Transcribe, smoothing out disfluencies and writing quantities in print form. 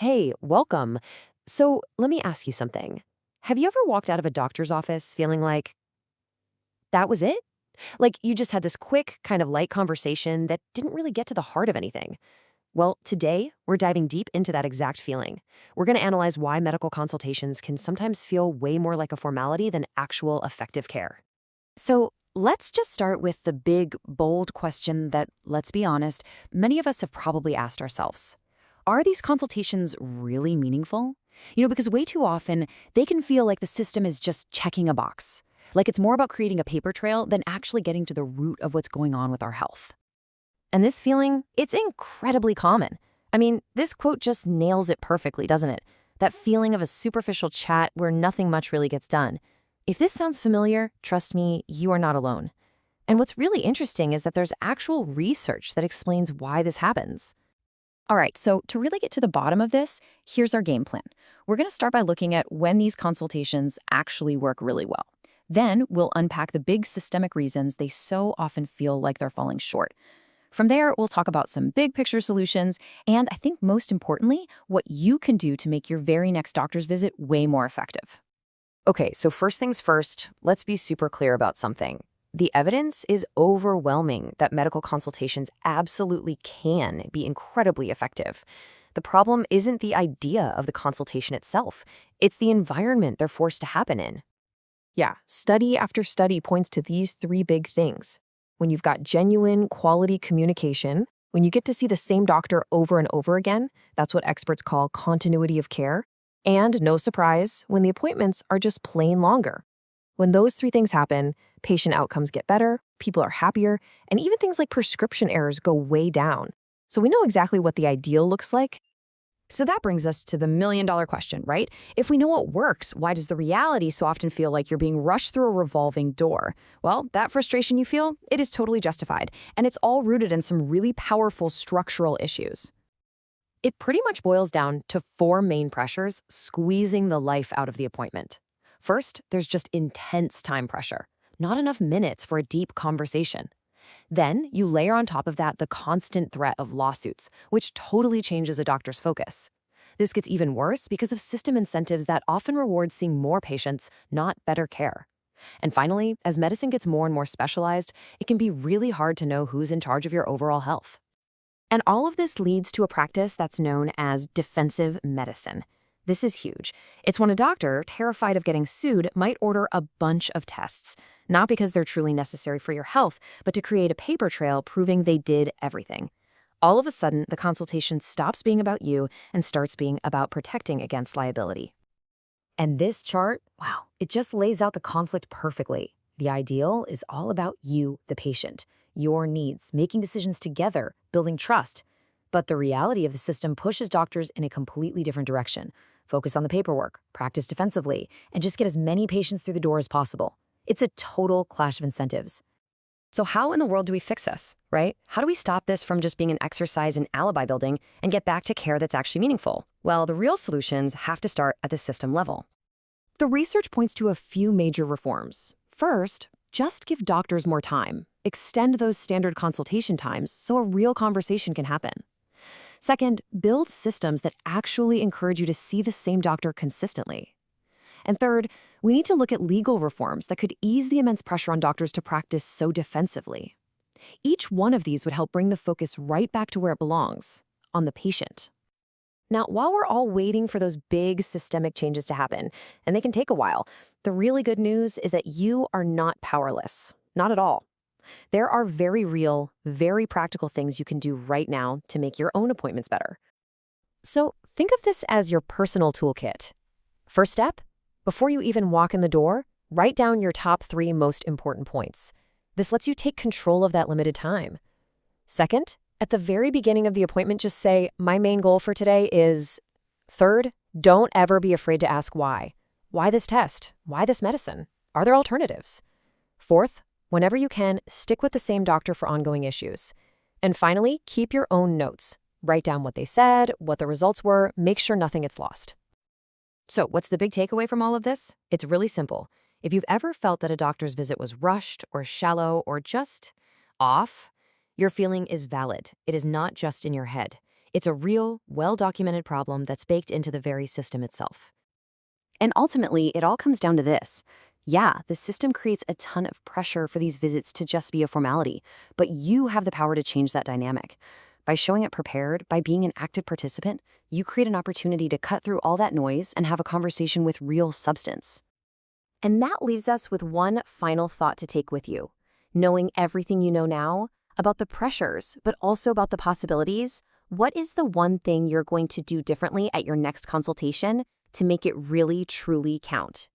Hey, welcome. So, let me ask you something. Have you ever walked out of a doctor's office feeling like that was it? Like you just had this quick, kind of light conversation that didn't really get to the heart of anything? Well, today, we're diving deep into that exact feeling. We're going to analyze why medical consultations can sometimes feel way more like a formality than actual effective care. So, let's just start with the big, bold question that, let's be honest, many of us have probably asked ourselves. Are these consultations really meaningful? Because way too often, they can feel like the system is just checking a box. Like it's more about creating a paper trail than actually getting to the root of what's going on with our health. And this feeling, it's incredibly common. I mean, this quote just nails it perfectly, doesn't it? That feeling of a superficial chat where nothing much really gets done. If this sounds familiar, trust me, you are not alone. And what's really interesting is that there's actual research that explains why this happens. All right, so to really get to the bottom of this, here's our game plan. We're going to start by looking at when these consultations actually work really well. Then we'll unpack the big systemic reasons they so often feel like they're falling short. From there, we'll talk about some big picture solutions, and I think most importantly, what you can do to make your very next doctor's visit way more effective. Okay, so first things first, let's be super clear about something. The evidence is overwhelming that medical consultations absolutely can be incredibly effective. The problem isn't the idea of the consultation itself, it's the environment they're forced to happen in. Yeah, study after study points to these three big things. When you've got genuine, quality communication, when you get to see the same doctor over and over again, that's what experts call continuity of care, and no surprise, when the appointments are just plain longer. When those three things happen, patient outcomes get better, people are happier, and even things like prescription errors go way down. So we know exactly what the ideal looks like. So that brings us to the million-dollar question, right? If we know what works, why does the reality so often feel like you're being rushed through a revolving door? Well, that frustration you feel, it is totally justified, and it's all rooted in some really powerful structural issues. It pretty much boils down to four main pressures squeezing the life out of the appointment. First, there's just intense time pressure, not enough minutes for a deep conversation. Then, you layer on top of that the constant threat of lawsuits, which totally changes a doctor's focus. This gets even worse because of system incentives that often reward seeing more patients, not better care. And finally, as medicine gets more and more specialized, it can be really hard to know who's in charge of your overall health. And all of this leads to a practice that's known as defensive medicine. This is huge. It's when a doctor, terrified of getting sued, might order a bunch of tests, not because they're truly necessary for your health, but to create a paper trail proving they did everything. All of a sudden, the consultation stops being about you and starts being about protecting against liability. And this chart, wow, it just lays out the conflict perfectly. The ideal is all about you, the patient, your needs, making decisions together, building trust. But the reality of the system pushes doctors in a completely different direction. Focus on the paperwork, practice defensively, and just get as many patients through the door as possible. It's a total clash of incentives. So how in the world do we fix this, right? How do we stop this from just being an exercise in alibi building and get back to care that's actually meaningful? Well, the real solutions have to start at the system level. The research points to a few major reforms. First, just give doctors more time. Extend those standard consultation times so a real conversation can happen. Second, build systems that actually encourage you to see the same doctor consistently. And third, we need to look at legal reforms that could ease the immense pressure on doctors to practice so defensively. Each one of these would help bring the focus right back to where it belongs, on the patient. Now, while we're all waiting for those big systemic changes to happen, and they can take a while, the really good news is that you are not powerless. Not at all. There are very real, very practical things you can do right now to make your own appointments better. So think of this as your personal toolkit. First step, before you even walk in the door, write down your top 3 most important points. This lets you take control of that limited time. Second, at the very beginning of the appointment, just say, my main goal for today is... Third, don't ever be afraid to ask why. Why this test? Why this medicine? Are there alternatives? Fourth, whenever you can, stick with the same doctor for ongoing issues. And finally, keep your own notes. Write down what they said, what the results were, make sure nothing gets lost. So what's the big takeaway from all of this? It's really simple. If you've ever felt that a doctor's visit was rushed or shallow or just off, your feeling is valid. It is not just in your head. It's a real, well-documented problem that's baked into the very system itself. And ultimately, it all comes down to this. Yeah, the system creates a ton of pressure for these visits to just be a formality, but you have the power to change that dynamic. By showing up prepared, by being an active participant, you create an opportunity to cut through all that noise and have a conversation with real substance. And that leaves us with one final thought to take with you. Knowing everything you know now, about the pressures, but also about the possibilities, what is the one thing you're going to do differently at your next consultation to make it really, truly count?